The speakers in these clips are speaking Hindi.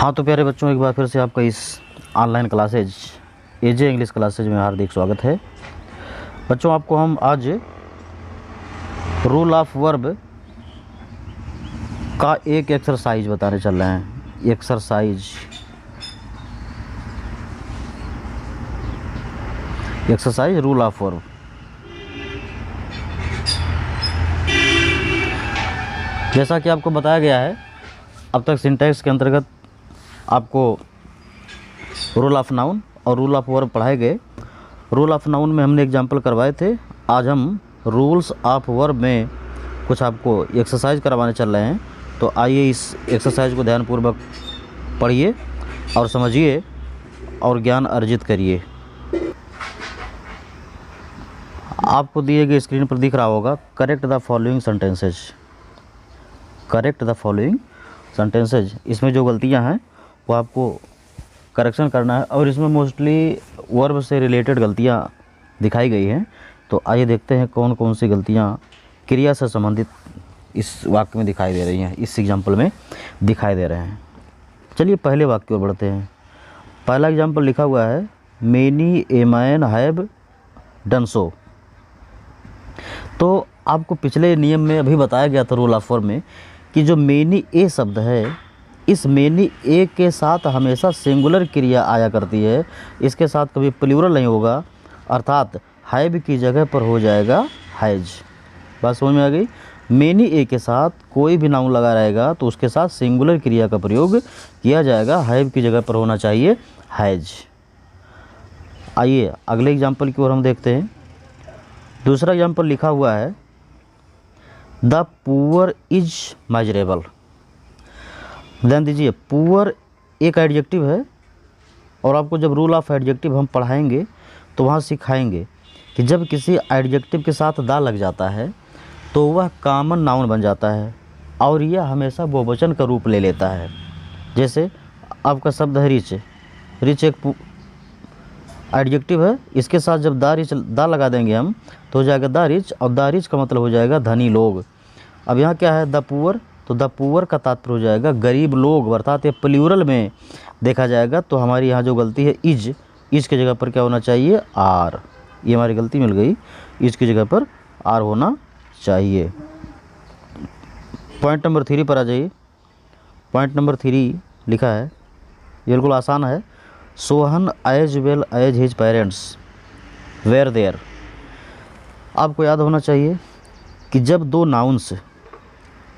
हाँ तो प्यारे बच्चों, एक बार फिर से आपका इस ऑनलाइन क्लासेज एजे इंग्लिश क्लासेज में हार्दिक स्वागत है। बच्चों, आपको हम आज रूल ऑफ वर्ब का एक एक्सरसाइज बताने चल रहे हैं। Exercise rule of verb. जैसा कि आपको बताया गया है, अब तक सिंटैक्स के अंतर्गत आपको रूल ऑफ नाउन और रूल ऑफ वर्ब पढ़ाए गए। रूल ऑफ नाउन में हमने एग्जाम्पल करवाए थे। आज हम रूल्स ऑफ वर्ब में कुछ आपको एक्सरसाइज करवाने चल रहे हैं। तो आइए इस एक्सरसाइज को ध्यानपूर्वक पढ़िए और समझिए और ज्ञान अर्जित करिए। आपको दिए गए स्क्रीन पर दिख रहा होगा, correct the following sentences. Correct the following sentences. इसमें जो गलतियां हैं वो आपको करेक्शन करना है और इसमें मोस्टली वर्ब से रिलेटेड गलतियां दिखाई गई हैं। तो आइए देखते हैं कौन कौन सी गलतियां क्रिया से संबंधित इस वाक्य में दिखाई दे रही हैं, इस एग्जाम्पल में दिखाई दे रहे हैं। चलिए पहले वाक्य की ओर बढ़ते हैं। पहला एग्जाम्पल लिखा हुआ है, many a man have done so. तो आपको पिछले नियम में अभी बताया गया था रूल ऑफ वर्ब में कि जो मेनी ए शब्द है, इस मेनी ए के साथ हमेशा सिंगुलर क्रिया आया करती है। इसके साथ कभी प्लूरल नहीं होगा, अर्थात हैव की जगह पर हो जाएगा हैज। बात समझ में आ गई। मेनी ए के साथ कोई भी नाउन लगा रहेगा तो उसके साथ सिंगुलर क्रिया का प्रयोग किया जाएगा, हैव की जगह पर होना चाहिए हैज। आइए अगले एग्जाम्पल की ओर हम देखते हैं। दूसरा एग्जाम्पल लिखा हुआ है, द पुअर इज माइजरेबल। ध्यान दीजिए, पुअर एक एडजेक्टिव है और आपको जब रूल ऑफ एडजेक्टिव हम पढ़ाएंगे तो वहाँ सिखाएंगे कि जब किसी एडजेक्टिव के साथ दा लग जाता है तो वह कॉमन नाउन बन जाता है और यह हमेशा बहुवचन का रूप ले लेता है। जैसे आपका शब्द है रिच। रिच एक एडजेक्टिव है, इसके साथ जब दा लगा देंगे हम तो हो जाएगा द रिच, और द रिच का मतलब हो जाएगा धनी लोग। अब यहाँ क्या है, द पुअर, तो द पुअर का तात्पर्य हो जाएगा गरीब लोग, अर्थात ये प्लूरल में देखा जाएगा। तो हमारी यहाँ जो गलती है इज की जगह पर क्या होना चाहिए, आर। ये हमारी गलती मिल गई, इज की जगह पर आर होना चाहिए। पॉइंट नंबर 3 पर आ जाइए। पॉइंट नंबर 3 लिखा है, ये बिल्कुल आसान है, Sohan as well as his parents were there. आपको याद होना चाहिए कि जब दो नाउन्स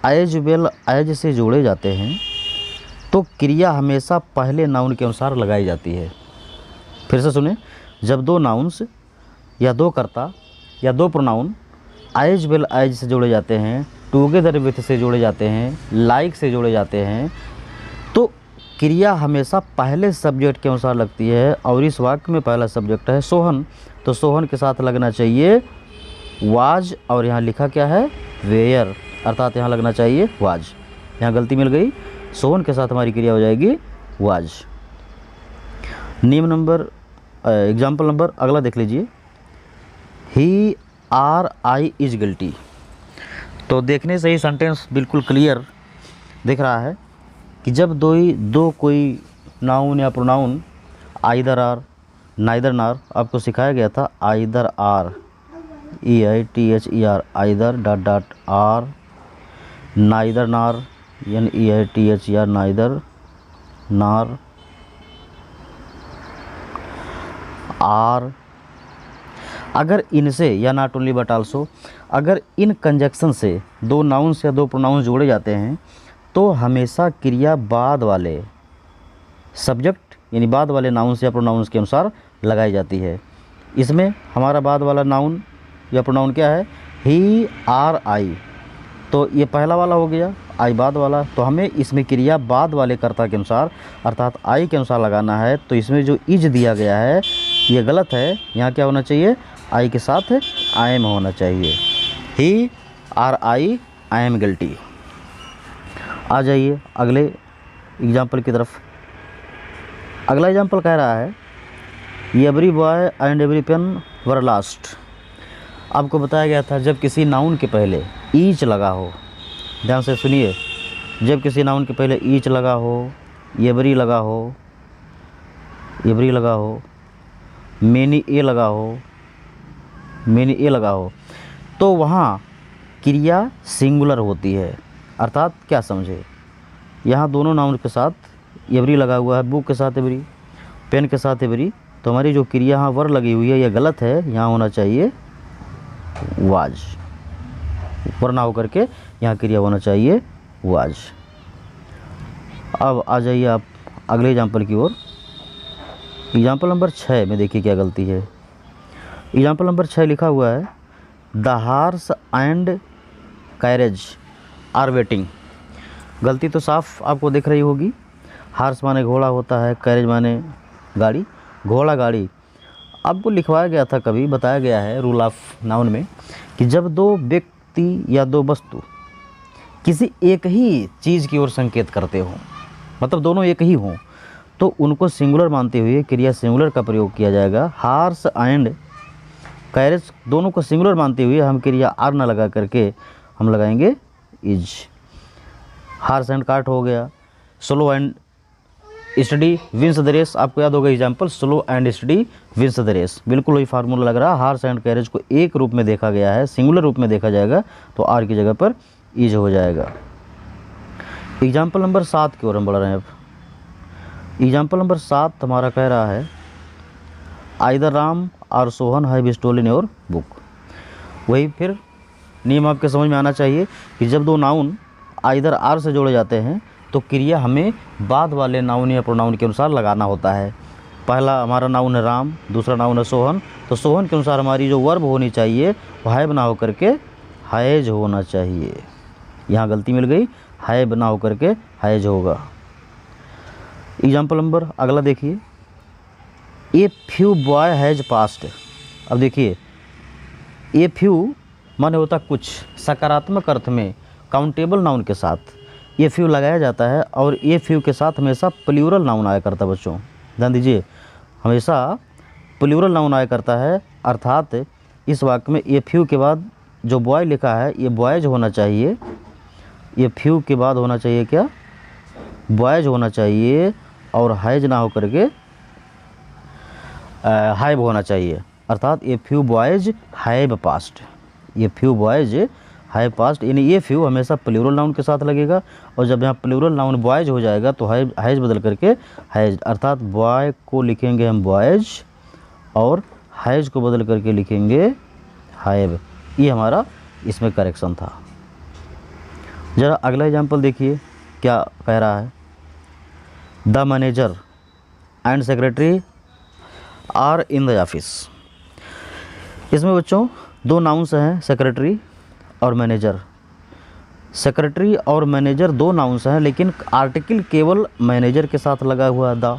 एज वेल एज से जोड़े जाते हैं तो क्रिया हमेशा पहले नाउन के अनुसार लगाई जाती है। फिर से सुने, जब दो नाउन्स या दो कर्ता या दो प्रोनाउन एज वेल एज से जोड़े जाते हैं, टुगेदर विथ से जोड़े जाते हैं, लाइक से जोड़े जाते हैं, तो क्रिया हमेशा पहले सब्जेक्ट के अनुसार लगती है। और इस वाक्य में पहला सब्जेक्ट है सोहन, तो सोहन के साथ लगना चाहिए वाज, और यहाँ लिखा क्या है, वेयर, अर्थात यहाँ लगना चाहिए वाज। यहाँ गलती मिल गई, सोहन के साथ हमारी क्रिया हो जाएगी वाज। नियम नंबर एग्जाम्पल नंबर अगला देख लीजिए, ही आर आई इज गिल्टी। तो देखने से ही सेंटेंस बिल्कुल क्लियर दिख रहा है कि जब दो कोई नाउन या प्रोनाउन आइदर आर नाइदर नार, आपको सिखाया गया था either or, EITHER, either dot dot or, neither nor NEITHER, neither nor or. अगर इनसे या नॉट ओनली बट आल्सो, अगर इन कंजक्शन से दो नाउन्स या दो प्रोनाउंस जोड़े जाते हैं तो हमेशा क्रिया बाद वाले सब्जेक्ट यानी बाद वाले नाउन्स या प्रोनाउंस के अनुसार लगाई जाती है। इसमें हमारा बाद वाला नाउन या प्रोनाउन क्या है, ही आर आई, तो ये पहला वाला हो गया, आई बाद वाला। तो हमें इसमें क्रिया बाद वाले कर्ता के अनुसार अर्थात आई के अनुसार लगाना है। तो इसमें जो इज दिया गया है ये गलत है। यहाँ क्या होना चाहिए, आई के साथ आई एम होना चाहिए, ही आर आई एम गिल्टी। आ जाइए अगले एग्जाम्पल की तरफ। अगला एग्जाम्पल कह रहा है, every boy and every pen were lost. आपको बताया गया था जब किसी नाउन के पहले ईच लगा हो, ध्यान से सुनिए, जब किसी नाउन के पहले ईच लगा हो एवरी लगा हो, एवरी लगा हो, मेनी ए लगा हो, मेनी ए लगा हो, तो वहाँ क्रिया सिंगुलर होती है। अर्थात क्या समझे, यहाँ दोनों नाउन के साथ एवरी लगा हुआ है, बुक के साथ एवरी, पेन के साथ एवरी, तो हमारी जो क्रिया यहाँ वर लगी हुई है यह गलत है, यहाँ होना चाहिए वाज, वर ना होकर के यहाँ क्रिया होना चाहिए वाज। अब आ जाइए आप अगले एग्जाम्पल की ओर। एग्जाम्पल नंबर 6 में देखिए क्या गलती है। एग्जाम्पल नंबर 6 लिखा हुआ है the horse and carriage are waiting. गलती तो साफ आपको दिख रही होगी। हार्स माने घोड़ा होता है, कैरेज माने गाड़ी, घोड़ा गाड़ी। आपको लिखवाया गया था, कभी बताया गया है रूल ऑफ नाउन में कि जब दो व्यक्ति या दो वस्तु किसी एक ही चीज़ की ओर संकेत करते हों, मतलब दोनों एक ही हों, तो उनको सिंगुलर मानते हुए क्रिया सिंगुलर का प्रयोग किया जाएगा। हार्स एंड कैरेज दोनों को सिंगुलर मानते हुए हम क्रिया आर ना लगा करके हम लगाएंगे इज। हार्स एंड कार्ट हो गया। Slow and steady wins the race, आपको याद होगा example, slow and steady wins the race, बिल्कुल वही फार्मूला लग रहा है। हार्स एंड कैरेज को एक रूप में देखा गया है, सिंगुलर रूप में देखा जाएगा, तो आर की जगह पर इज हो जाएगा। एग्जाम्पल नंबर 7 की ओर हम बढ़ रहे हैं अब। एग्जाम्पल नंबर 7 हमारा कह रहा है आइदर राम और Sohan have stolen your book. वही फिर नियम आपके समझ में आना चाहिए कि जब दो नाउन आइदर आर से जोड़े जाते हैं तो क्रिया हमें बाद वाले नाउन या प्रोनाउन के अनुसार लगाना होता है। पहला हमारा नाउन है राम, दूसरा नाउन है सोहन, तो सोहन के अनुसार हमारी जो वर्ब होनी चाहिए वो हैव ना होकर के हैज होना चाहिए। यहाँ गलती मिल गई, हैव ना होकर के हैज होगा। एग्जाम्पल नंबर अगला देखिए, a few boy has past. अब देखिए ए फ्यू माने होता कुछ, सकारात्मक अर्थ में काउंटेबल नाउन के साथ ये फ्यू लगाया जाता है, और ये फ्यू के साथ हमेशा प्लूरल नाउन आया करता है। बच्चों ध्यान दीजिए, हमेशा प्लूरल नाउन आया करता है। अर्थात इस वाक्य में ये फ्यू के बाद जो बॉय लिखा है ये बॉयज होना चाहिए, ये फ्यू के बाद होना चाहिए क्या, बॉयज होना चाहिए, और हैज ना होकर के हैव होना चाहिए। अर्थात ये फ्यू बॉयज हैव पास्ट, ये फ्यू बॉयज हैव पास्ट, यानी ये फ्यू हमेशा प्लूरल नाउन के साथ लगेगा, और जब यहाँ प्लूरल नाउन बॉयज हो जाएगा तो हैज बदल करके हैज, अर्थात बॉय को लिखेंगे हम बॉयज और हैज को बदल करके लिखेंगे हैव। ये हमारा इसमें करेक्शन था। ज़रा अगला एग्जाम्पल देखिए क्या कह रहा है, the manager and secretary are in the office. इसमें बच्चों दो नाउन्स हैं, सेक्रेटरी और मैनेजर। सेक्रेटरी और मैनेजर दो नाउन्स हैं, लेकिन आर्टिकल केवल मैनेजर के साथ लगा हुआ द,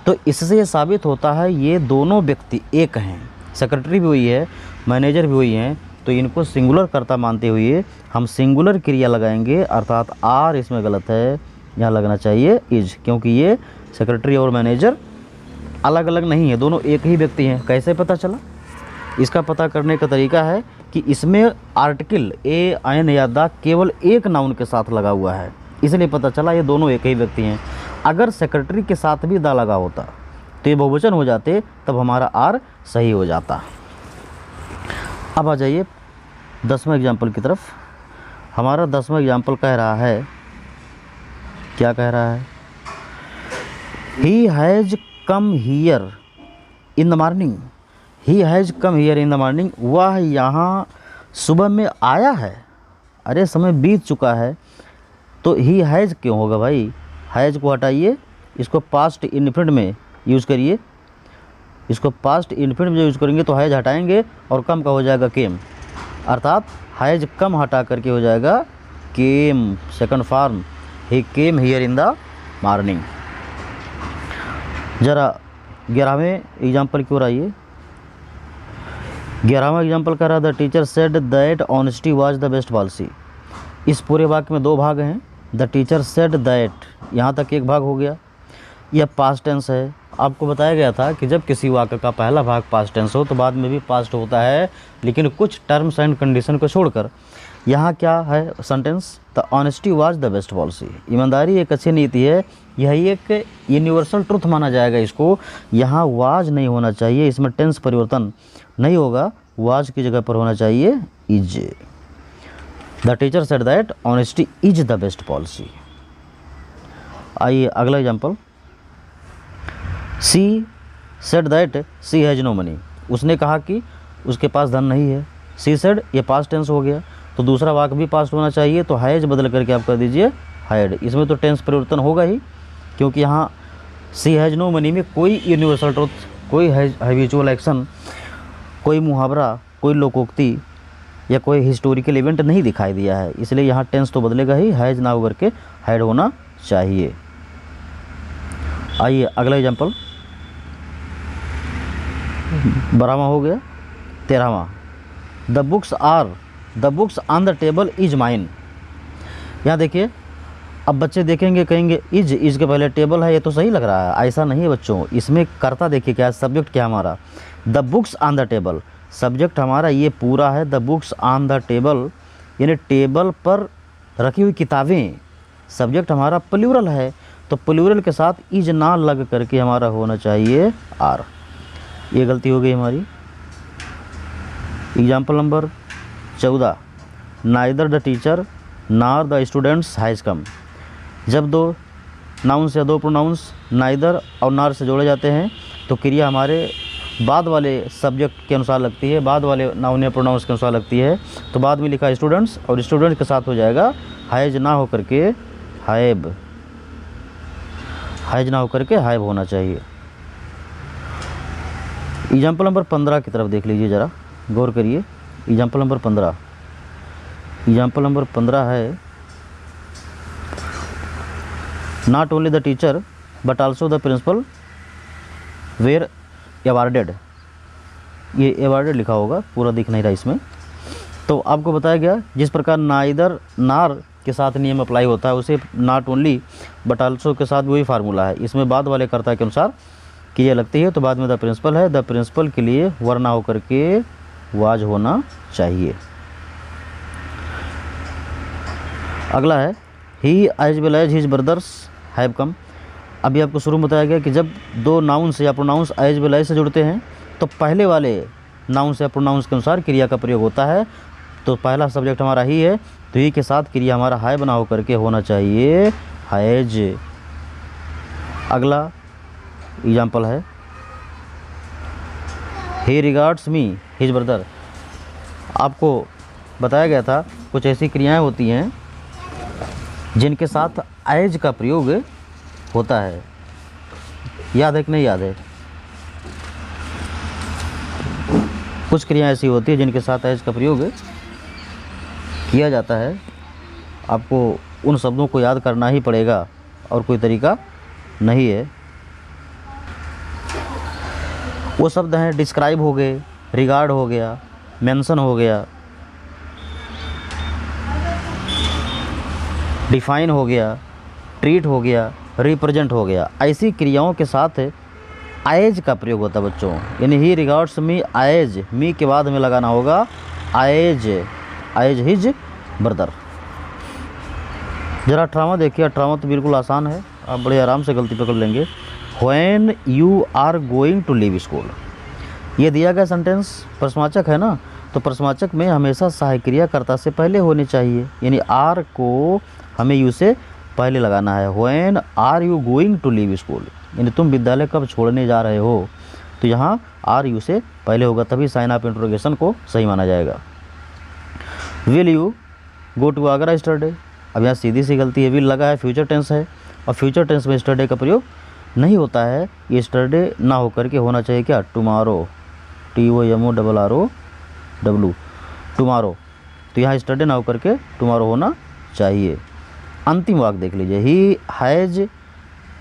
तो इससे ये साबित होता है ये दोनों व्यक्ति एक हैं, सेक्रेटरी भी वही है, मैनेजर भी वही हैं, तो इनको सिंगुलर कर्ता मानते हुए हम सिंगुलर क्रिया लगाएंगे। अर्थात आर इसमें गलत है, यहाँ लगना चाहिए इज, क्योंकि ये सेक्रेटरी और मैनेजर अलग अलग नहीं है, दोनों एक ही व्यक्ति हैं। कैसे पता चला? इसका पता करने का तरीका है कि इसमें आर्टिकल ए, एन या द केवल एक नाउन के साथ लगा हुआ है, इसलिए पता चला ये दोनों एक ही व्यक्ति हैं। अगर सेक्रेटरी के साथ भी द लगा होता तो ये बहुवचन हो जाते, तब हमारा आर सही हो जाता। अब आ जाइए 10वें एग्जाम्पल की तरफ। हमारा 10वां एग्जाम्पल कह रहा है, क्या कह रहा है, he has come here in the morning, he has come here in the morning, वह यहाँ सुबह में आया है। अरे समय बीत चुका है, तो ही हैज़ क्यों होगा भाई, हैज़ को हटाइए, इसको पास्ट इनफिनिट में यूज़ करिए, इसको पास्ट इनफिनिट में यूज़ करेंगे तो हैज़ हटाएंगे और कम का हो जाएगा केम, अर्थात हैज़ कम हटा करके हो जाएगा came, second form, he came here in the morning. ज़रा 11वें एग्जाम्पल की ओर आइए। 11वां एग्जाम्पल कह रहा, the teacher said that honesty was the best policy. इस पूरे वाक्य में दो भाग हैं, द टीचर सेड दैट, यहाँ तक एक भाग हो गया, यह पास्ट टेंस है। आपको बताया गया था कि जब किसी वाक्य का पहला भाग पास्ट टेंस हो तो बाद में भी पास्ट होता है, लेकिन कुछ टर्म्स एंड कंडीशन को छोड़कर। यहाँ क्या है sentence, the honesty was the best policy, ईमानदारी एक अच्छी नीति है, यही एक यूनिवर्सल ट्रुथ माना जाएगा इसको। यहाँ वाज नहीं होना चाहिए, इसमें टेंस परिवर्तन नहीं होगा, वाज की जगह पर होना चाहिए is. The teacher said that honesty is the best policy. आइए अगला example, she said that she has no money, उसने कहा कि उसके पास धन नहीं है। सी सेड, ये पास्ट टेंस हो गया, तो दूसरा वाक्य भी पास्ट होना चाहिए, तो हैज़ बदल करके आप कर दीजिए हैड। इसमें तो टेंस परिवर्तन होगा ही, क्योंकि यहाँ सी हैज़ नो मनी में कोई यूनिवर्सल ट्रुथ, कोई हैबिचुअल एक्शन, कोई मुहावरा, कोई लोकोक्ति या कोई हिस्टोरिकल इवेंट नहीं दिखाई दिया है, इसलिए यहाँ टेंस तो बदलेगा ही, हैज़ ना होकर के हैड होना चाहिए। आइए अगला एग्जाम्पल, 12वां हो गया, 13वां, the books on the table is mine. यहाँ देखिए, अब बच्चे देखेंगे कहेंगे इज के पहले टेबल है, ये तो सही लग रहा है, ऐसा नहीं है बच्चों, इसमें कर्ता देखिए क्या है, सब्जेक्ट क्या हमारा, the books on the table, subject हमारा ये पूरा है, the books on the table यानी टेबल पर रखी हुई किताबें, सब्जेक्ट हमारा प्लूरल है, तो प्लूरल के साथ इज ना लग करके हमारा होना चाहिए आर। ये गलती हो गई हमारी। Example number 14, neither the teacher नार द स्टूडेंट्स हैज़ कम। जब दो नाउन्स या दो प्रोनाउंस नाइदर और नार से जोड़े जाते हैं तो क्रिया हमारे बाद वाले सब्जेक्ट के अनुसार लगती है, बाद वाले नाउन या प्रोनाउंस के अनुसार लगती है, तो बाद में लिखा स्टूडेंट्स और स्टूडेंट के साथ हो जाएगा हैज़ ना होकर के हैव, हैज़ ना होकर के हैव होना चाहिए। एग्जाम्पल नंबर 15 की तरफ देख लीजिए, ज़रा गौर करिए। एग्जाम्पल नंबर 15, एग्जाम्पल नंबर 15 है, not only the teacher but also the principal were awarded. ये अवार्डेड लिखा होगा, पूरा दिख नहीं रहा इसमें। तो आपको बताया गया जिस प्रकार नाइदर नार के साथ नियम अप्लाई होता है, उसे नॉट ओनली बट आल्सो के साथ वही फार्मूला है। इसमें बाद वाले कर्ता के अनुसार क्रिया लगती है, तो बाद में द प्रिंसिपल है, द प्रिंसिपल के लिए वरना होकर के वाज होना चाहिए। अगला है, he as well as his brothers have come. अभी आपको शुरू में बताया गया कि जब दो नाउन्स या प्रोनाउंस एज वेल एज से जुड़ते हैं तो पहले वाले नाउन्स या प्रोनाउंस के अनुसार क्रिया का प्रयोग होता है। तो पहला सब्जेक्ट हमारा ही है, तो ही के साथ क्रिया हमारा हाय बना होकर के होना चाहिए हैज। अगला एग्जाम्पल है, ही रिगार्ड्स मी हिज ब्रदर। आपको बताया गया था कुछ ऐसी क्रियाएं होती हैं जिनके साथ एज का प्रयोग होता है, याद है कि नहीं याद है? कुछ क्रियाएं ऐसी होती है जिनके साथ एज का प्रयोग किया जाता है। आपको उन शब्दों को याद करना ही पड़ेगा और कोई तरीका नहीं है। वो शब्द हैं डिस्क्राइब हो गए, रिगार्ड हो गया, मेंशन हो गया, डिफाइन हो गया, ट्रीट हो गया, रिप्रेजेंट हो गया। ऐसी क्रियाओं के साथ एज का प्रयोग होता है बच्चों। यानी ही रिगार्ड्स मी एज, मी के बाद में लगाना होगा एज, एज हिज ब्रदर। ज़रा 18वां देखिए, 18वां तो बिल्कुल आसान है, आप बड़े आराम से गलती पकड़ लेंगे। When you are going to leave school, ये दिया गया सेंटेंस प्रश्नवाचक है ना, तो प्रश्नवाचक में हमेशा सहायक क्रिया कर्ता से पहले होनी चाहिए, यानी आर को हमें यू से पहले लगाना है। When are you going to leave school, यानी तुम विद्यालय कब छोड़ने जा रहे हो, तो यहाँ आर यू से पहले होगा, तभी साइन ऑफ इंट्रोगेशन को सही माना जाएगा। Will you go to Agra yesterday, अब यहाँ सीधी सी गलती है, विल लगा है, फ्यूचर टेंस है और फ्यूचर टेंस में यस्टरडे का प्रयोग नहीं होता है। यस्टरडे ना होकर के होना चाहिए क्या, टुमारो, TOMORROW, टुमारो। तो यहाँ यस्टरडे ना होकर के टुमारो होना चाहिए। अंतिम वाक्य देख लीजिए, he has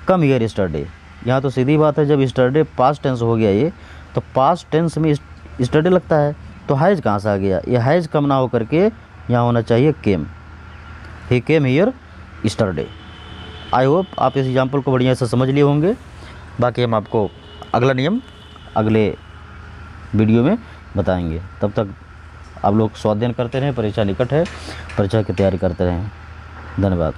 come here yesterday. यहाँ तो सीधी बात है, जब यस्टरडे पास्ट टेंस हो गया ये, तो पास्ट टेंस में यस्टरडे लगता है, तो हैज़ कहाँ से आ गया, ये हैज़ कम ना होकर के यहाँ होना चाहिए came, he came here yesterday. I hope आप इस एग्जाम्पल को बढ़िया से समझ लिए होंगे। बाकी हम आपको अगला नियम अगले वीडियो में बताएंगे। तब तक आप लोग स्वाध्ययन करते रहें, परीक्षा निकट है, परीक्षा की तैयारी करते रहें। धन्यवाद।